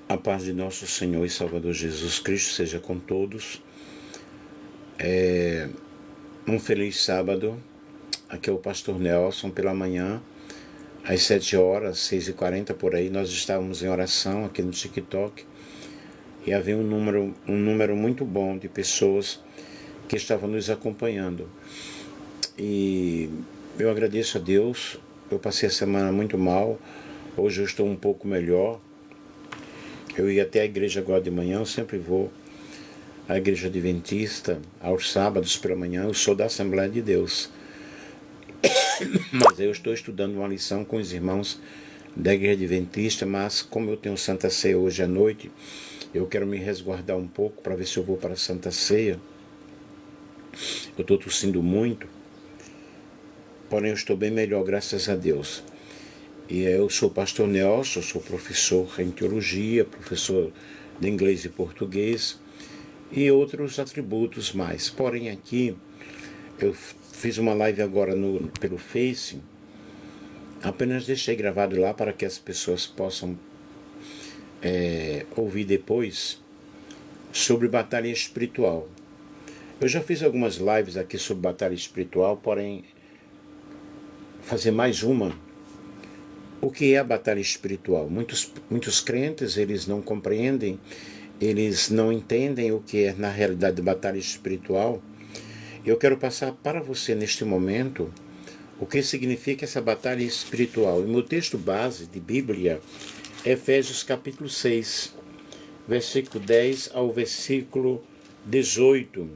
A paz de nosso Senhor e Salvador Jesus Cristo seja com todos. Um feliz sábado. Aqui é o pastor Nelson. Pela manhã, às 7 horas, 6h40 por aí, nós estávamos em oração aqui no TikTok e havia um número muito bom de pessoas que estavam nos acompanhando. E eu agradeço a Deus. Eu passei a semana muito mal. Hoje eu estou um pouco melhor. Eu ia até a igreja agora de manhã, eu sempre vou à igreja adventista, aos sábados pela manhã. Eu sou da Assembleia de Deus, mas eu estou estudando uma lição com os irmãos da igreja adventista, mas como eu tenho Santa Ceia hoje à noite, eu quero me resguardar um pouco para ver se eu vou para a Santa Ceia. Eu estou tossindo muito, porém eu estou bem melhor, graças a Deus. E eu sou pastor Nelson, sou professor em teologia, professor de inglês e português e outros atributos mais. Porém aqui, eu fiz uma live agora pelo Face, apenas deixei gravado lá para que as pessoas possam ouvir depois sobre batalha espiritual. Eu já fiz algumas lives aqui sobre batalha espiritual, porém fazer mais uma. O que é a batalha espiritual? Muitos crentes, eles não compreendem, eles não entendem o que é na realidade batalha espiritual. Eu quero passar para você neste momento o que significa essa batalha espiritual. E meu texto base de Bíblia é Efésios capítulo 6, versículo 10 ao versículo 18.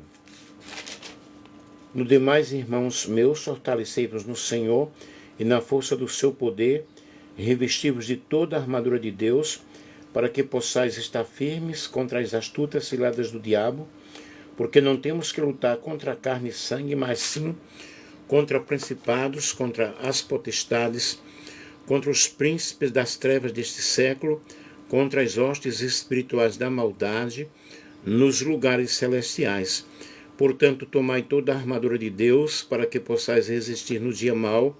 No demais, irmãos meus, fortalecei-vos no Senhor e na força do seu poder, revesti-vos de toda a armadura de Deus, para que possais estar firmes contra as astutas ciladas do diabo, porque não temos que lutar contra a carne e sangue, mas sim contra principados, contra as potestades, contra os príncipes das trevas deste século, contra as hostes espirituais da maldade nos lugares celestiais. Portanto, tomai toda a armadura de Deus, para que possais resistir no dia mau,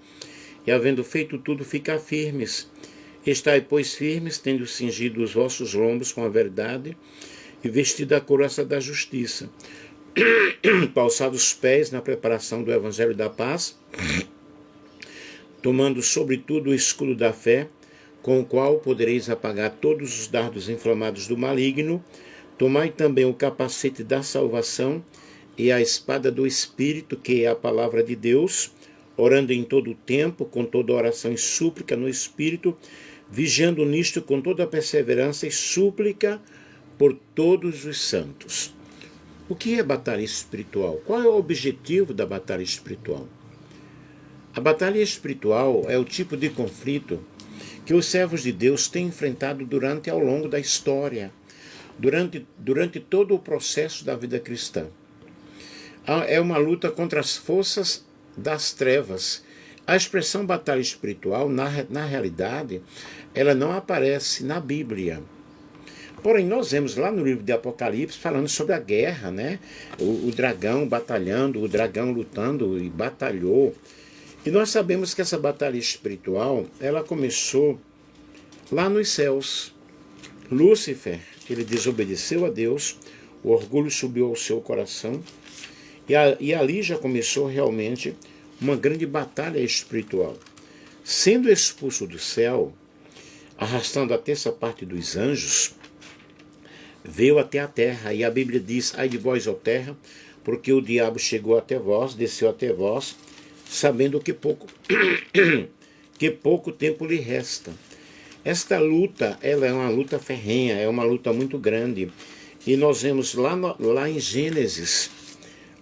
e havendo feito tudo, ficar firmes. Estai, pois, firmes, tendo cingido os vossos lombos com a verdade, e vestido a couraça da justiça, calçados os pés na preparação do evangelho da paz, tomando sobretudo o escudo da fé, com o qual podereis apagar todos os dardos inflamados do maligno. Tomai também o capacete da salvação e a espada do Espírito, que é a palavra de Deus, orando em todo o tempo, com toda oração e súplica no Espírito, vigiando nisto com toda perseverança e súplica por todos os santos. O que é batalha espiritual? Qual é o objetivo da batalha espiritual? A batalha espiritual é o tipo de conflito que os servos de Deus têm enfrentado ao longo da história, durante todo o processo da vida cristã. É uma luta contra as forças das trevas. A expressão batalha espiritual, na realidade, ela não aparece na Bíblia. Porém, nós vemos lá no livro de Apocalipse falando sobre a guerra, né? O dragão batalhando, o dragão lutando e batalhou. E nós sabemos que essa batalha espiritual, ela começou lá nos céus. Lúcifer, ele desobedeceu a Deus, o orgulho subiu ao seu coração, e ali já começou realmente uma grande batalha espiritual. Sendo expulso do céu, arrastando a terça parte dos anjos, veio até a terra. E a Bíblia diz: ai de vós, ó terra, porque o diabo chegou até vós, desceu até vós, sabendo que pouco tempo lhe resta. Esta luta, ela é uma luta ferrenha, é uma luta muito grande. E nós vemos lá em Gênesis,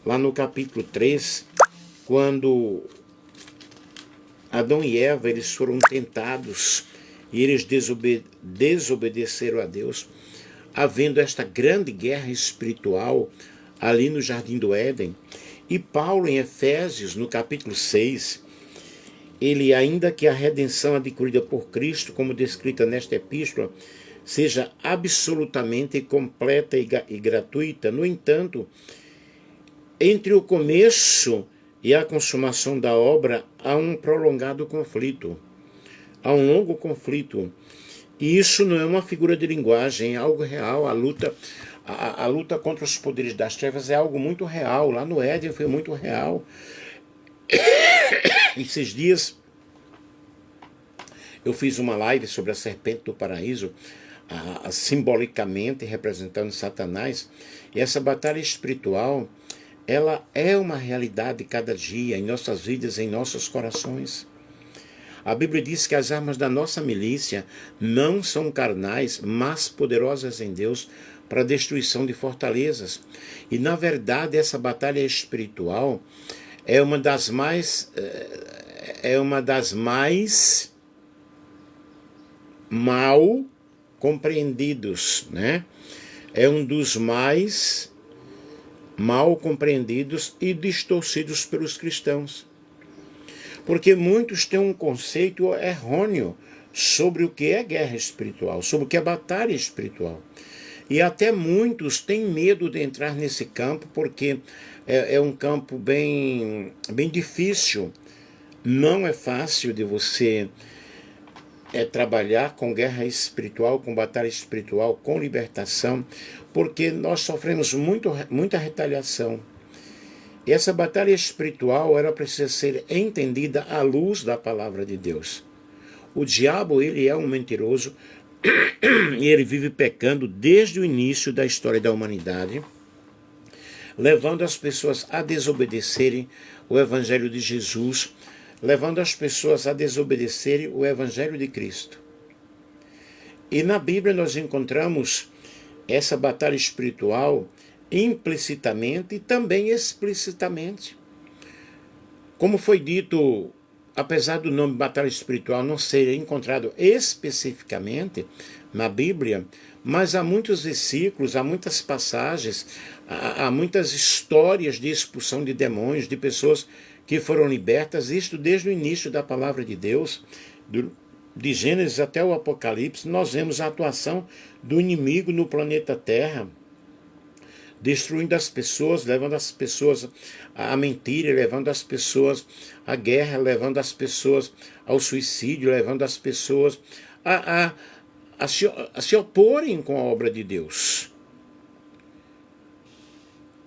lá no capítulo 3, quando Adão e Eva, eles foram tentados e eles desobedeceram a Deus, havendo esta grande guerra espiritual ali no Jardim do Éden. E Paulo, em Efésios, no capítulo 6, ele, ainda que a redenção adquirida por Cristo, como descrita nesta epístola, seja absolutamente completa e gratuita, no entanto, entre o começo e a consumação da obra, há um prolongado conflito, há um longo conflito. E isso não é uma figura de linguagem, é algo real. A luta contra os poderes das trevas é algo muito real. Lá no Éden foi muito real. Esses dias eu fiz uma live sobre a serpente do paraíso, simbolicamente representando Satanás. E essa batalha espiritual, ela é uma realidade cada dia em nossas vidas, em nossos corações. A Bíblia diz que as armas da nossa milícia não são carnais, mas poderosas em Deus para a destruição de fortalezas. E, na verdade, essa batalha espiritual é uma das mais mal compreendidos, né? É um dos mais mal compreendidos e distorcidos pelos cristãos. Porque muitos têm um conceito errôneo sobre o que é guerra espiritual, sobre o que é batalha espiritual. E até muitos têm medo de entrar nesse campo, porque é um campo bem difícil. Não é fácil de você trabalhar com guerra espiritual, com batalha espiritual, com libertação, porque nós sofremos muita retaliação. E essa batalha espiritual, ela precisa ser entendida à luz da palavra de Deus. O diabo, ele é um mentiroso e ele vive pecando desde o início da história da humanidade, levando as pessoas a desobedecerem o evangelho de Jesus, levando as pessoas a desobedecerem o evangelho de Cristo. E na Bíblia nós encontramos essa batalha espiritual implicitamente e também explicitamente. Como foi dito, apesar do nome batalha espiritual não ser encontrado especificamente na Bíblia, mas há muitos versículos, há muitas passagens, há muitas histórias de expulsão de demônios, de pessoas que foram libertas, isto desde o início da palavra de Deus, de Gênesis até o Apocalipse. Nós vemos a atuação do inimigo no planeta Terra, destruindo as pessoas, levando as pessoas à mentira, levando as pessoas à guerra, levando as pessoas ao suicídio, levando as pessoas a se oporem com a obra de Deus.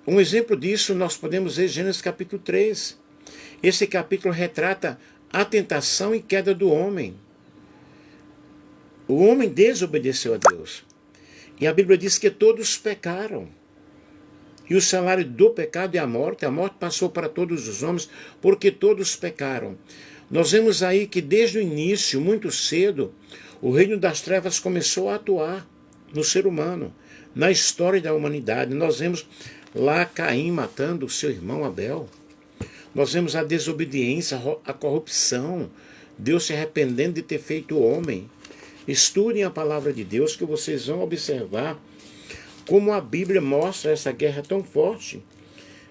Um exemplo disso nós podemos ver em Gênesis capítulo 3. Esse capítulo retrata a tentação e queda do homem. O homem desobedeceu a Deus. E a Bíblia diz que todos pecaram. E o salário do pecado é a morte passou para todos os homens, porque todos pecaram. Nós vemos aí que desde o início, muito cedo, o reino das trevas começou a atuar no ser humano, na história da humanidade. Nós vemos lá Caim matando o seu irmão Abel. Nós vemos a desobediência, a corrupção, Deus se arrependendo de ter feito o homem. Estudem a palavra de Deus que vocês vão observar como a Bíblia mostra essa guerra tão forte.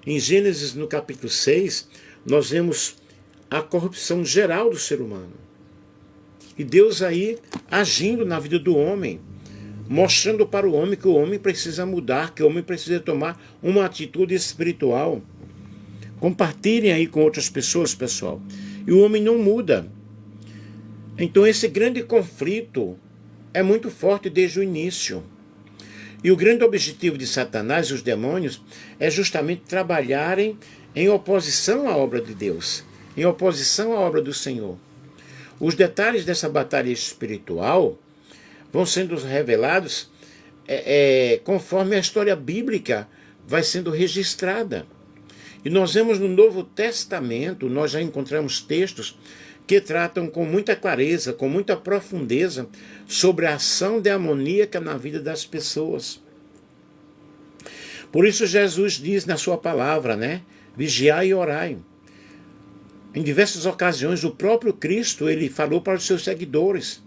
Em Gênesis, no capítulo 6, nós vemos a corrupção geral do ser humano. E Deus aí agindo na vida do homem, mostrando para o homem que o homem precisa mudar, que o homem precisa tomar uma atitude espiritual. Compartilhem aí com outras pessoas, pessoal. E o homem não muda. Então esse grande conflito é muito forte desde o início. E o grande objetivo de Satanás e os demônios é justamente trabalharem em oposição à obra de Deus, em oposição à obra do Senhor. Os detalhes dessa batalha espiritual vão sendo revelados conforme a história bíblica vai sendo registrada. E nós vemos no Novo Testamento, nós já encontramos textos que tratam com muita clareza, com muita profundeza, sobre a ação demoníaca na vida das pessoas. Por isso Jesus diz na sua palavra, né? Vigiai e orai. Em diversas ocasiões, o próprio Cristo, ele falou para os seus seguidores,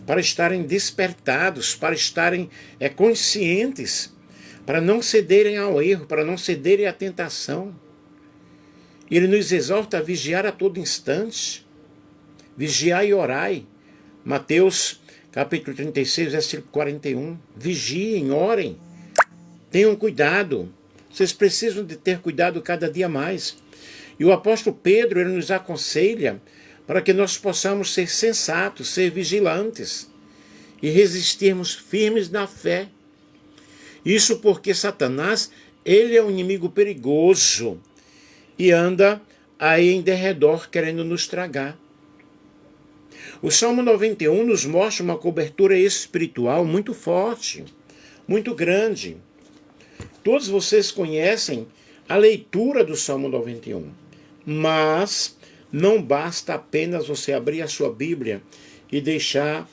para estarem despertados, para estarem conscientes, para não cederem ao erro, para não cederem à tentação. Ele nos exorta a vigiar a todo instante. Vigiai e orai. Mateus capítulo 36, versículo 41. Vigiem, orem. Tenham cuidado. Vocês precisam de ter cuidado cada dia mais. E o apóstolo Pedro, ele nos aconselha para que nós possamos ser sensatos, ser vigilantes e resistirmos firmes na fé. Isso porque Satanás, ele é um inimigo perigoso e anda aí em derredor querendo nos tragar. O Salmo 91 nos mostra uma cobertura espiritual muito forte, muito grande. Todos vocês conhecem a leitura do Salmo 91, mas não basta apenas você abrir a sua Bíblia e deixar,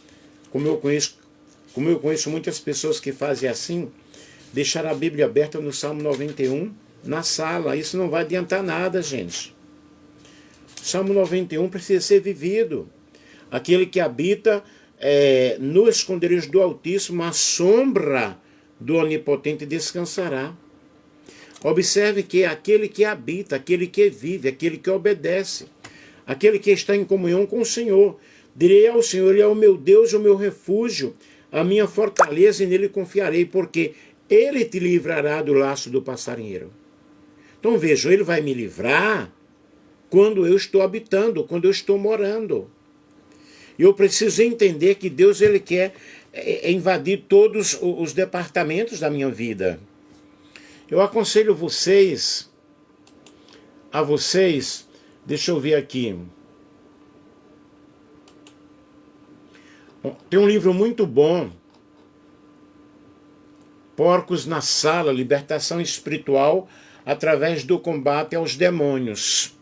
como eu conheço muitas pessoas que fazem assim, deixar a Bíblia aberta no Salmo 91 na sala. Isso não vai adiantar nada, gente. O Salmo 91 precisa ser vivido. Aquele que habita no esconderijo do Altíssimo, a sombra do Onipotente descansará. Observe que aquele que habita, aquele que vive, aquele que obedece, aquele que está em comunhão com o Senhor, direi ao Senhor, Ele é o meu Deus, o meu refúgio, a minha fortaleza, e nele confiarei, porque Ele te livrará do laço do passarinheiro. Então vejam, Ele vai me livrar quando eu estou habitando, quando eu estou morando. E eu preciso entender que Deus, Ele quer invadir todos os departamentos da minha vida. Eu aconselho a vocês, deixa eu ver aqui. Tem um livro muito bom, Porcos na Sala, Libertação Espiritual através do combate aos demônios.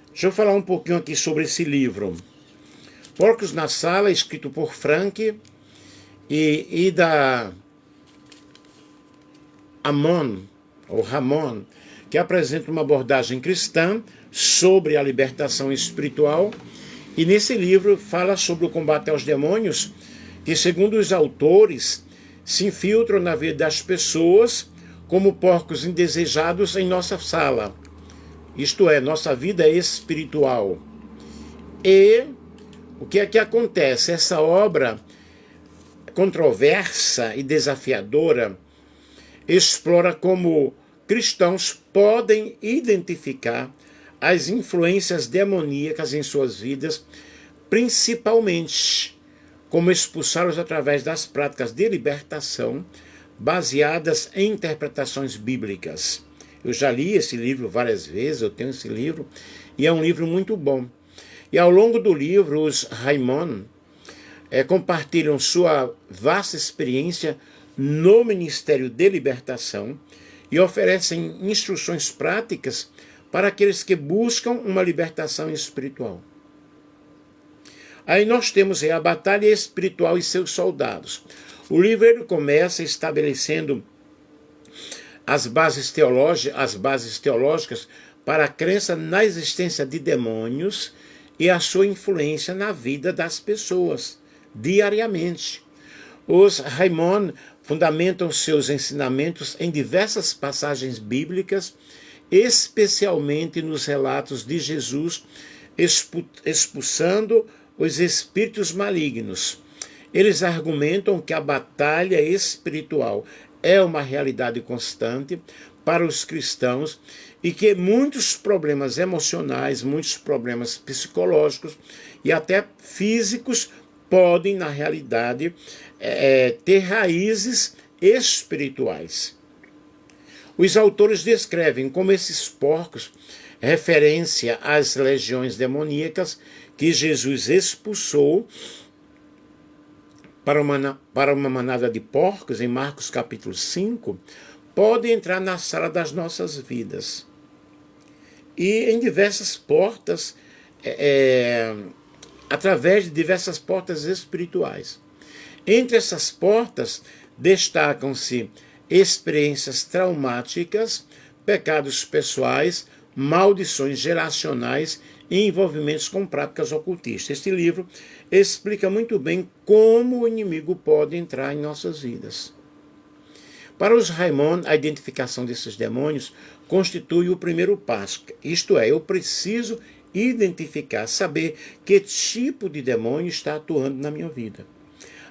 Deixa eu falar um pouquinho aqui sobre esse livro. Porcos na Sala, escrito por Frank e da Ramon, que apresenta uma abordagem cristã sobre a libertação espiritual. E nesse livro fala sobre o combate aos demônios, que segundo os autores, se infiltram na vida das pessoas como porcos indesejados em nossa sala. Isto é, nossa vida espiritual. E o que é que acontece? Essa obra controversa e desafiadora explora como cristãos podem identificar as influências demoníacas em suas vidas, principalmente como expulsá-los através das práticas de libertação baseadas em interpretações bíblicas. Eu já li esse livro várias vezes, eu tenho esse livro, e é um livro muito bom. E ao longo do livro, os Raimon compartilham sua vasta experiência no Ministério de Libertação e oferecem instruções práticas para aqueles que buscam uma libertação espiritual. Aí nós temos a batalha espiritual e seus soldados. O livro ele começa estabelecendo as bases teológicas para a crença na existência de demônios e a sua influência na vida das pessoas, diariamente. Os Raimon fundamentam seus ensinamentos em diversas passagens bíblicas, especialmente nos relatos de Jesus expulsando os espíritos malignos. Eles argumentam que a batalha espiritual é uma realidade constante para os cristãos e que muitos problemas emocionais, muitos problemas psicológicos e até físicos podem, na realidade, ter raízes espirituais. Os autores descrevem como esses porcos, referência às legiões demoníacas que Jesus expulsou para uma manada de porcos, em Marcos capítulo 5, podem entrar na sala das nossas vidas. E em diversas portas, através de diversas portas espirituais. Entre essas portas, destacam-se experiências traumáticas, pecados pessoais, maldições geracionais e envolvimentos com práticas ocultistas. Este livro explica muito bem como o inimigo pode entrar em nossas vidas. Para os Raimon, a identificação desses demônios constitui o primeiro passo. Isto é, eu preciso identificar, saber que tipo de demônio está atuando na minha vida.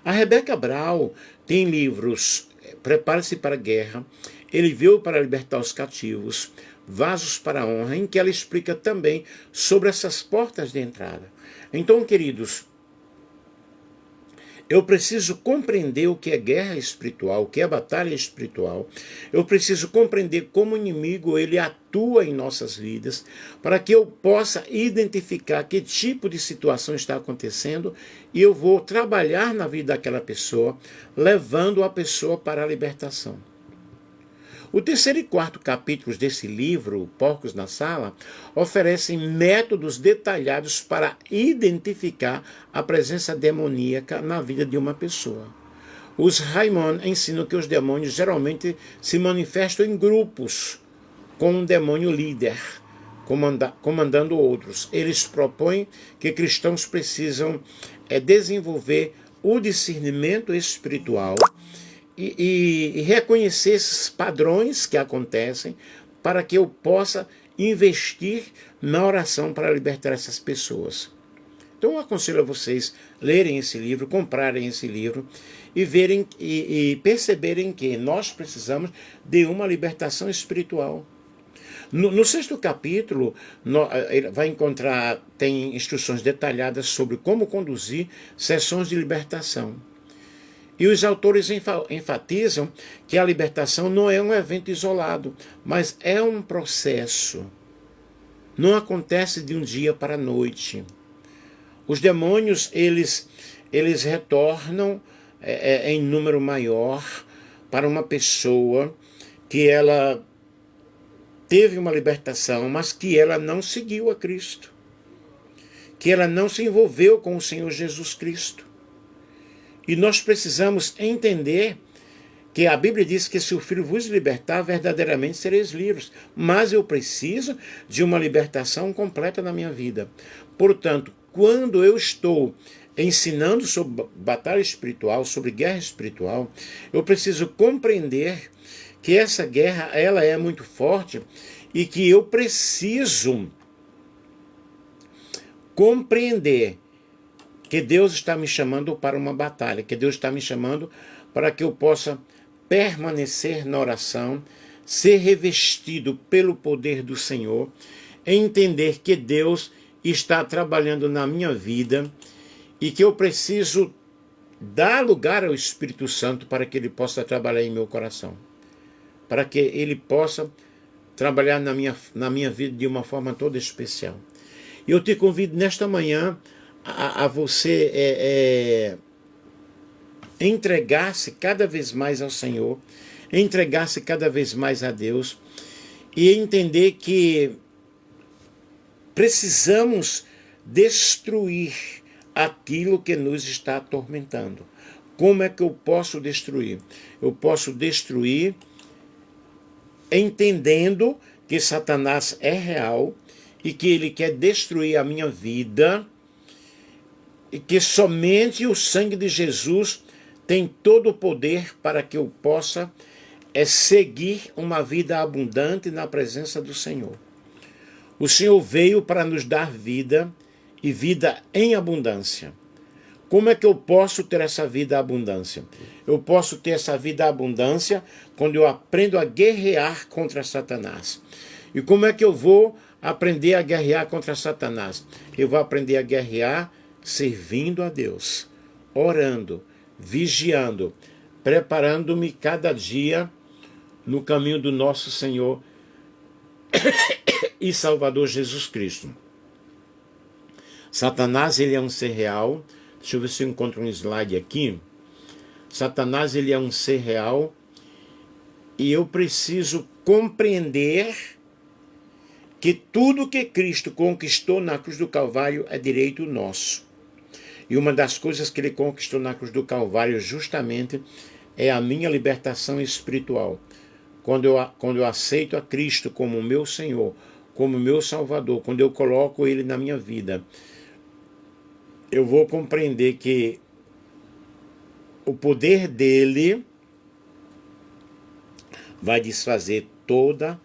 A Rebecca Brown tem livros Prepare-se para a Guerra ele veio para libertar os cativos, vasos para a honra, em que ela explica também sobre essas portas de entrada. Então, queridos, eu preciso compreender o que é guerra espiritual, o que é batalha espiritual. Eu preciso compreender como o inimigo ele atua em nossas vidas, para que eu possa identificar que tipo de situação está acontecendo e eu vou trabalhar na vida daquela pessoa, levando a pessoa para a libertação. O terceiro e quarto capítulos desse livro, Porcos na Sala, oferecem métodos detalhados para identificar a presença demoníaca na vida de uma pessoa. Os Raimon ensinam que os demônios geralmente se manifestam em grupos, com um demônio líder, comandando outros. Eles propõem que cristãos precisam desenvolver o discernimento espiritual e reconhecer esses padrões que acontecem para que eu possa investir na oração para libertar essas pessoas. Então eu aconselho a vocês lerem esse livro, comprarem esse livro e verem e perceberem que nós precisamos de uma libertação espiritual. No sexto capítulo, ele vai encontrar, tem instruções detalhadas sobre como conduzir sessões de libertação. E os autores enfatizam que a libertação não é um evento isolado, mas é um processo. Não acontece de um dia para a noite. Os demônios, eles retornam em número maior para uma pessoa que ela teve uma libertação, mas que ela não seguiu a Cristo. Que ela não se envolveu com o Senhor Jesus Cristo. E nós precisamos entender que a Bíblia diz que se o Filho vos libertar, verdadeiramente sereis livres. Mas eu preciso de uma libertação completa na minha vida. Portanto, quando eu estou ensinando sobre batalha espiritual, sobre guerra espiritual, eu preciso compreender que essa guerra ela é muito forte e que eu preciso compreender que Deus está me chamando para uma batalha, que Deus está me chamando para que eu possa permanecer na oração, ser revestido pelo poder do Senhor, entender que Deus está trabalhando na minha vida e que eu preciso dar lugar ao Espírito Santo para que ele possa trabalhar em meu coração, para que ele possa trabalhar na minha vida de uma forma toda especial. E eu te convido nesta manhã a você entregar-se cada vez mais ao Senhor, entregar-se cada vez mais a Deus e entender que precisamos destruir aquilo que nos está atormentando. Como é que eu posso destruir? Eu posso destruir entendendo que Satanás é real e que ele quer destruir a minha vida e que somente o sangue de Jesus tem todo o poder para que eu possa seguir uma vida abundante na presença do Senhor. O Senhor veio para nos dar vida e vida em abundância. Como é que eu posso ter essa vida abundância? Eu posso ter essa vida abundância quando eu aprendo a guerrear contra Satanás. E como é que eu vou aprender a guerrear contra Satanás? Eu vou aprender a guerrear servindo a Deus, orando, vigiando, preparando-me cada dia no caminho do nosso Senhor e Salvador Jesus Cristo. Satanás, ele é um ser real. Deixa eu ver se eu encontro um slide aqui. Satanás, ele é um ser real e eu preciso compreender que tudo que Cristo conquistou na cruz do Calvário é direito nosso. E uma das coisas que ele conquistou na cruz do Calvário justamente é a minha libertação espiritual. Quando eu aceito a Cristo como meu Senhor, como meu Salvador, quando eu coloco Ele na minha vida, eu vou compreender que o poder dele vai desfazer todas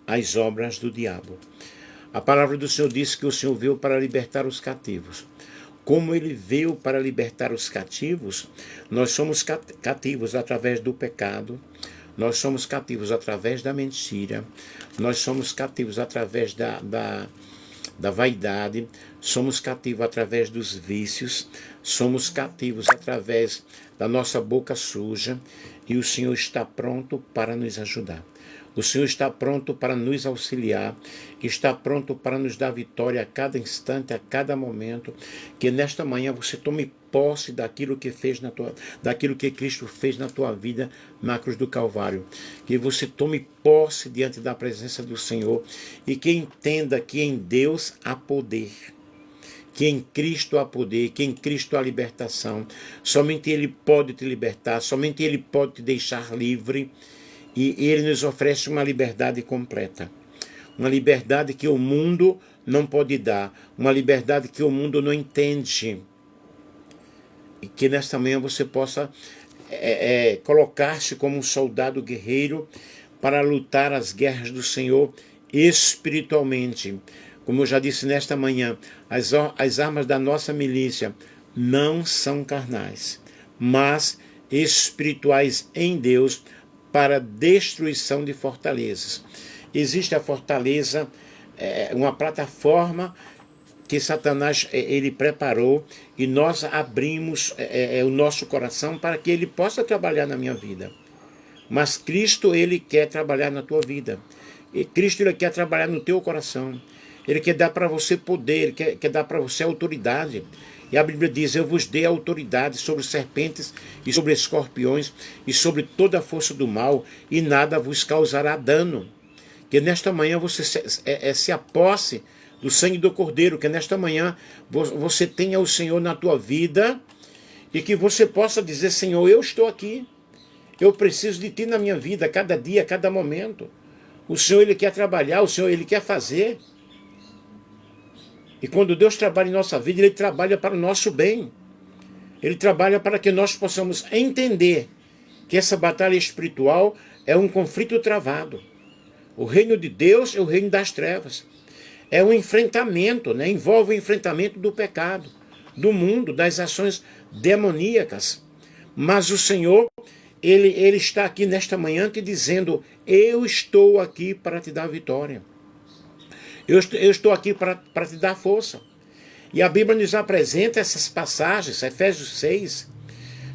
as obras do diabo. A palavra do Senhor diz que o Senhor veio para libertar os cativos. Como ele veio para libertar os cativos, nós somos cativos através do pecado, Nós somos cativos através da mentira, nós somos cativos através da vaidade, somos cativos através dos vícios, somos cativos através da nossa boca suja, e o Senhor está pronto para nos ajudar. O Senhor está pronto para nos auxiliar, está pronto para nos dar vitória a cada instante, a cada momento. Que nesta manhã você tome posse daquilo que daquilo que Cristo fez na tua vida na cruz do Calvário. Que você tome posse diante da presença do Senhor e que entenda que em Deus há poder. Que em Cristo há poder, que em Cristo há libertação. Somente Ele pode te libertar, somente Ele pode te deixar livre. E Ele nos oferece uma liberdade completa. Uma liberdade que o mundo não pode dar. Uma liberdade que o mundo não entende. E que nesta manhã você possa colocar-se como um soldado guerreiro para lutar as guerras do Senhor espiritualmente. Como eu já disse nesta manhã, as armas da nossa milícia não são carnais, mas espirituais em Deus, para destruição de fortalezas. Existe a fortaleza, uma plataforma que Satanás ele preparou, e nós abrimos o nosso coração para que ele possa trabalhar na minha vida. Mas Cristo, ele quer trabalhar na tua vida. E Cristo, ele quer trabalhar no teu coração. Ele quer dar para você poder, ele quer dar para você autoridade. E a Bíblia diz: eu vos dei autoridade sobre serpentes e sobre escorpiões e sobre toda a força do mal, e nada vos causará dano. Que nesta manhã você se aposse do sangue do Cordeiro, que nesta manhã você tenha o Senhor na tua vida, e que você possa dizer: Senhor, eu estou aqui, eu preciso de Ti na minha vida, cada dia, cada momento. O Senhor, Ele quer trabalhar, o Senhor, Ele quer fazer. E quando Deus trabalha em nossa vida, Ele trabalha para o nosso bem. Ele trabalha para que nós possamos entender que essa batalha espiritual é um conflito travado. O reino de Deus é o reino das trevas. É um enfrentamento, né? Envolve o enfrentamento do pecado, do mundo, das ações demoníacas. Mas o Senhor, Ele está aqui nesta manhã te dizendo: eu estou aqui para te dar vitória. Eu estou aqui para te dar força. E a Bíblia nos apresenta essas passagens, Efésios 6,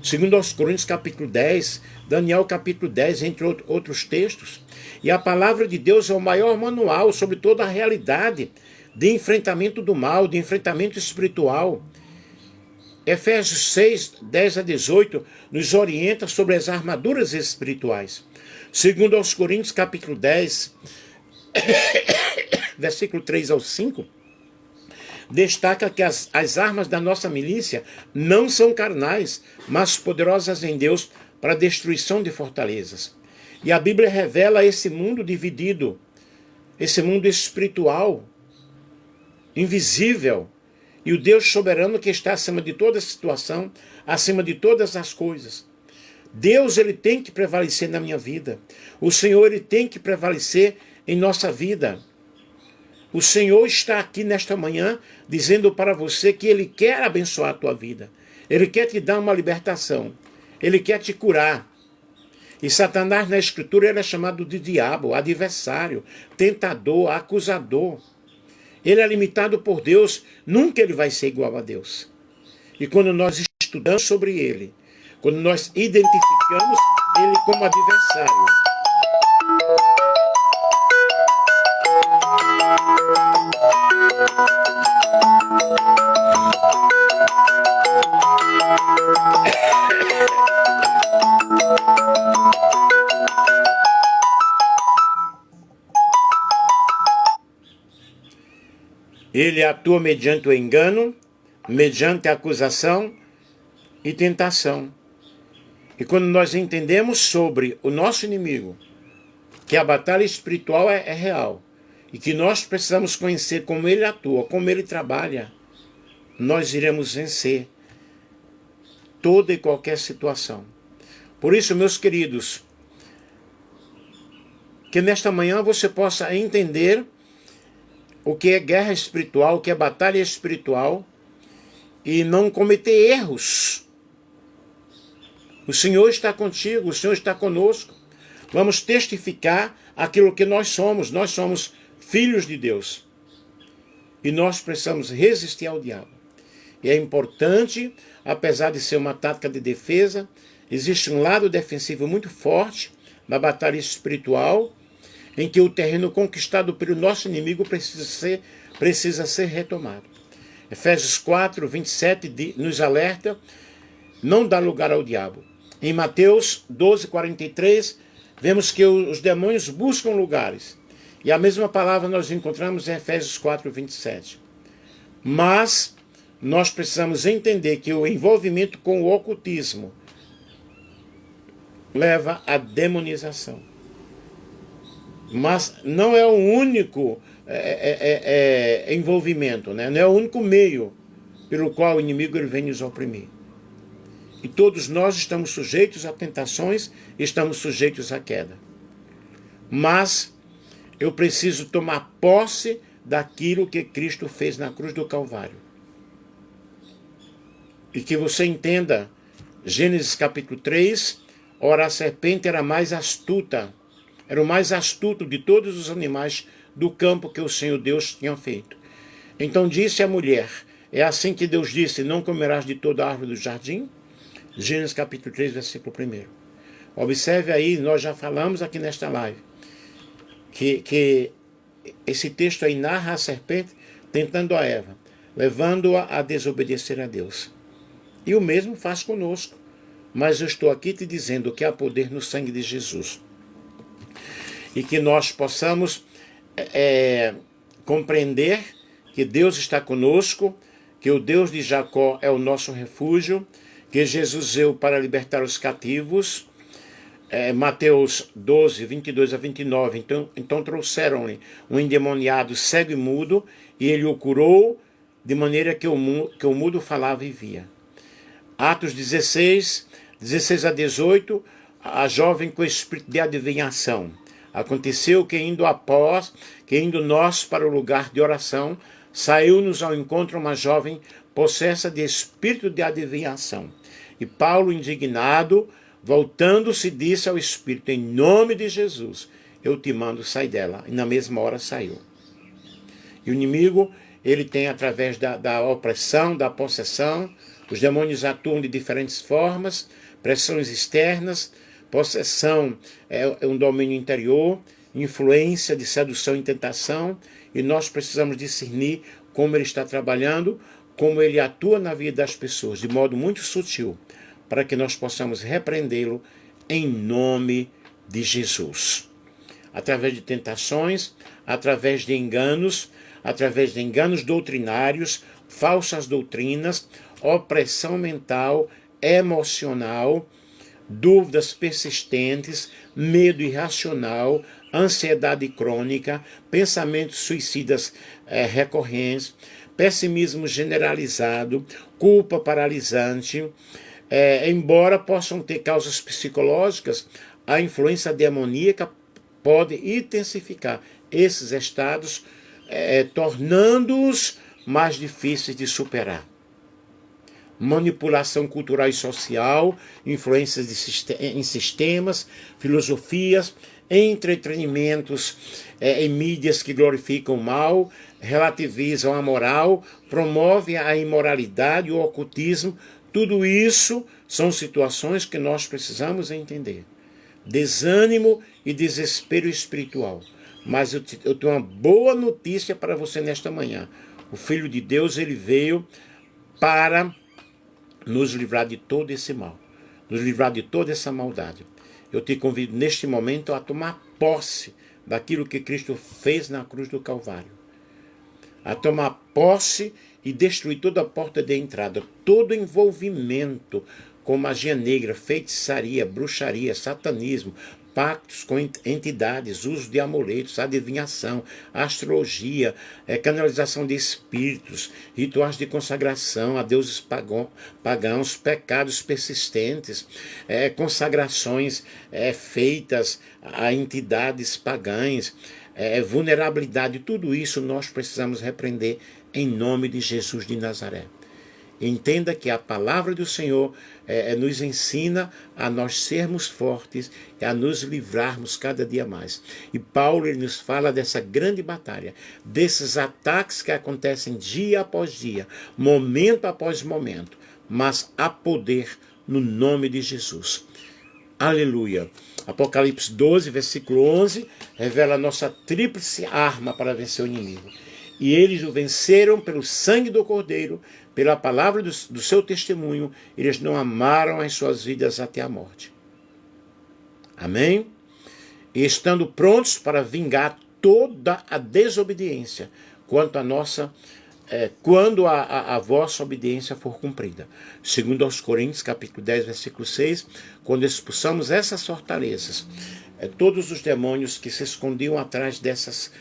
2 Coríntios capítulo 10, Daniel capítulo 10, entre outros textos. E a palavra de Deus é o maior manual sobre toda a realidade de enfrentamento do mal, de enfrentamento espiritual. Efésios 6, 10 a 18, nos orienta sobre as armaduras espirituais. 2 Coríntios capítulo 10, versículo 3 ao 5, destaca que as armas da nossa milícia não são carnais, mas poderosas em Deus para a destruição de fortalezas. E a Bíblia revela esse mundo dividido, esse mundo espiritual, invisível, e o Deus soberano que está acima de toda situação, acima de todas as coisas. Deus, ele tem que prevalecer na minha vida. O Senhor, ele tem que prevalecer em nossa vida. O Senhor está aqui nesta manhã dizendo para você que Ele quer abençoar a tua vida. Ele quer te dar uma libertação. Ele quer te curar. E Satanás na Escritura ele é chamado de diabo, adversário, tentador, acusador. Ele é limitado por Deus, nunca ele vai ser igual a Deus. E quando nós estudamos sobre ele, quando nós identificamos ele como adversário, ele atua mediante o engano, mediante a acusação e tentação. E quando nós entendemos sobre o nosso inimigo, que a batalha espiritual é real, e que nós precisamos conhecer como ele atua, como ele trabalha, nós iremos vencer toda e qualquer situação. Por isso, meus queridos, que nesta manhã você possa entender o que é guerra espiritual, o que é batalha espiritual, e não cometer erros. O Senhor está contigo, o Senhor está conosco. vamos testificar aquilo que nós somos. Nós somos filhos de Deus. E nós precisamos resistir ao diabo. E é importante, apesar de ser uma tática de defesa, existe um lado defensivo muito forte na batalha espiritual, em que o terreno conquistado pelo nosso inimigo precisa ser retomado. Efésios 4, 27 nos alerta, não dá lugar ao diabo. Em Mateus 12, 43, vemos que os demônios buscam lugares. E a mesma palavra nós encontramos em Efésios 4, 27. Mas nós precisamos entender que o envolvimento com o ocultismo leva à demonização. Mas não é o único envolvimento, né? Não é o único meio pelo qual o inimigo ele vem nos oprimir. E todos nós estamos sujeitos a tentações, estamos sujeitos à queda. Mas eu preciso tomar posse daquilo que Cristo fez na cruz do Calvário. E que você entenda, Gênesis capítulo 3, ora a serpente era mais astuta, era o mais astuto de todos os animais do campo que o Senhor Deus tinha feito. Então disse a mulher, é assim que Deus disse, não comerás de toda a árvore do jardim? Gênesis capítulo 3, versículo 1. Observe aí, nós já falamos aqui nesta live, que esse texto aí narra a serpente tentando a Eva, levando-a a desobedecer a Deus. E o mesmo faz conosco. Mas eu estou aqui te dizendo que há poder no sangue de Jesus. E que nós possamos compreender que Deus está conosco, que o Deus de Jacó é o nosso refúgio, que Jesus veio para libertar os cativos. Mateus 12, 22 a 29. Então trouxeram-lhe um endemoniado cego e mudo, e ele o curou, de maneira que o mudo falava e via. Atos 16, 16 a 18, a jovem com espírito de adivinhação. Aconteceu que indo nós para o lugar de oração, saiu-nos ao encontro uma jovem possessa de espírito de adivinhação. E Paulo, indignado, voltando-se, disse ao espírito, em nome de Jesus, eu te mando, sai dela. E na mesma hora saiu. E o inimigo, ele tem através da opressão, da possessão, os demônios atuam de diferentes formas, pressões externas, possessão é um domínio interior, influência de sedução e tentação, e nós precisamos discernir como ele está trabalhando, como ele atua na vida das pessoas, de modo muito sutil, para que nós possamos repreendê-lo em nome de Jesus. Através de tentações, através de enganos doutrinários, falsas doutrinas, opressão mental, emocional, dúvidas persistentes, medo irracional, ansiedade crônica, pensamentos suicidas recorrentes, pessimismo generalizado, culpa paralisante. Embora possam ter causas psicológicas, a influência demoníaca pode intensificar esses estados, tornando-os mais difíceis de superar. Manipulação cultural e social, influências em sistemas, filosofias, entretenimentos em mídias que glorificam o mal, relativizam a moral, promovem a imoralidade, o ocultismo. Tudo isso são situações que nós precisamos entender. Desânimo e desespero espiritual. Mas eu tenho uma boa notícia para você nesta manhã. O Filho de Deus, ele veio para nos livrar de todo esse mal, nos livrar de toda essa maldade. Eu te convido neste momento a tomar posse daquilo que Cristo fez na cruz do Calvário. A tomar posse e destruir toda a porta de entrada, todo envolvimento com magia negra, feitiçaria, bruxaria, satanismo, pactos com entidades, uso de amuletos, adivinhação, astrologia, canalização de espíritos, rituais de consagração a deuses pagãos, pecados persistentes, consagrações feitas a entidades pagãs, vulnerabilidade, tudo isso nós precisamos repreender em nome de Jesus de Nazaré. Entenda que a palavra do Senhor nos ensina a nós sermos fortes e a nos livrarmos cada dia mais. E Paulo ele nos fala dessa grande batalha, desses ataques que acontecem dia após dia, momento após momento, mas há poder no nome de Jesus. Aleluia. Apocalipse 12, versículo 11, revela a nossa tríplice arma para vencer o inimigo. E eles o venceram pelo sangue do Cordeiro, pela palavra do seu testemunho, eles não amaram as suas vidas até a morte. Amém? E estando prontos para vingar toda a desobediência, quando a vossa obediência for cumprida. Segundo aos Coríntios, capítulo 10, versículo 6, quando expulsamos essas fortalezas, todos os demônios que se escondiam atrás dessas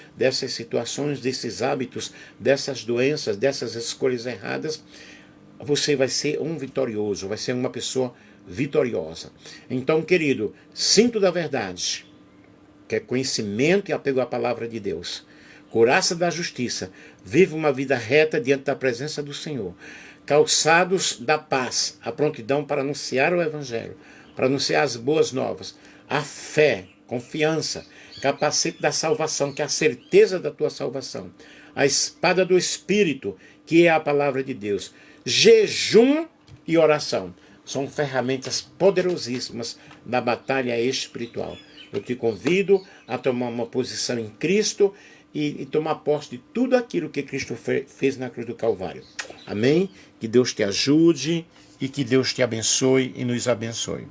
situações, desses hábitos, dessas doenças, dessas escolhas erradas, você vai ser um vitorioso, vai ser uma pessoa vitoriosa. Então, querido, cinto da verdade, que é conhecimento e apego à palavra de Deus, couraça da justiça, viva uma vida reta diante da presença do Senhor, calçados da paz, a prontidão para anunciar o Evangelho, para anunciar as boas novas, a fé, confiança, capacete da salvação, que é a certeza da tua salvação, a espada do Espírito, que é a palavra de Deus, jejum e oração, são ferramentas poderosíssimas da batalha espiritual. Eu te convido a tomar uma posição em Cristo e tomar posse de tudo aquilo que Cristo fez na cruz do Calvário. Amém? Que Deus te ajude e que Deus te abençoe e nos abençoe.